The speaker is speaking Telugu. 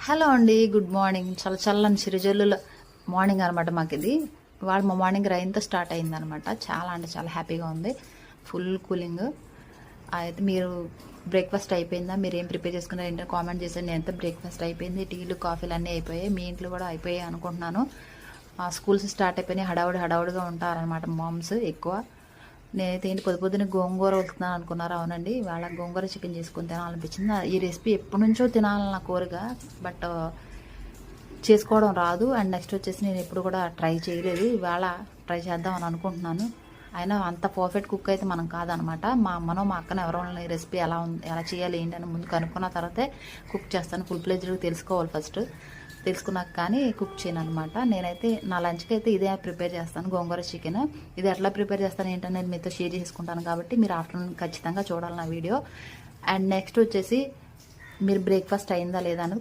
హలో అండి, గుడ్ మార్నింగ్. చాలా చల్లని సిరిజల్లుల మార్నింగ్ అనమాట మాకు ఇది. ఇవాళ మా మార్నింగ్ రైన్తో స్టార్ట్ అయిందనమాట. చాలా అంటే చాలా హ్యాపీగా ఉంది, ఫుల్ కూలింగ్. అయితే మీరు బ్రేక్ఫాస్ట్ అయిపోయిందా? మీరు ఏం ప్రిపేర్ చేసుకున్నారు ఏంటో కామెంట్ చేయండి. నేనైతే బ్రేక్ఫాస్ట్ అయిపోయింది, టీలు కాఫీలు అన్నీ అయిపోయాయి. మీ ఇంట్లో కూడా అయిపోయాయి అనుకుంటున్నాను. స్కూల్స్ స్టార్ట్ అయిపోయినాయి, హడావుడిగా ఉంటారనమాట మామ్స్ ఎక్కువ. నేనైతే ఏంటి పొద్దున గోంగూర వస్తున్నాను అనుకున్నారు. అవునండి, వాళ్ళ గోంగూర చికెన్ చేసుకుని తినాలనిపించింది. ఈ రెసిపీ ఎప్పటి నుంచో తినాలని నా కోరిక, బట్ చేసుకోవడం రాదు. అండ్ నెక్స్ట్ వచ్చేసి నేను ఎప్పుడు కూడా ట్రై చేయలేదు. ఇవాళ ట్రై చేద్దామని అనుకుంటున్నాను. అయినా అంత పర్ఫెక్ట్ కుక్ అయితే మనం కాదనమాట. మా అమ్మనో మా అక్కనో ఎవరో ఈ రెసిపీ ఎలా చేయాలి ఏంటని ముందు కనుక్కున్న తర్వాతే కుక్ చేస్తాను. ఫుల్ ప్లేజ్డ్గా తెలుసుకోవాలి ఫస్ట్. తెలుసుకున్నాక కానీ కుక్ చేయను అనమాట. నేనైతే నా లంచ్కి అయితే ఇదే ప్రిపేర్ చేస్తాను, గోంగూర చికెన్. ఇది ఎట్లా ప్రిపేర్ చేస్తాను ఏంటని నేను మీతో షేర్ చేసుకుంటాను. కాబట్టి మీరు ఆఫ్టర్నూన్ ఖచ్చితంగా చూడాలి నా వీడియో. అండ్ నెక్స్ట్ వచ్చేసి మీరు బ్రేక్ఫాస్ట్ అయిందా లేదా అనేది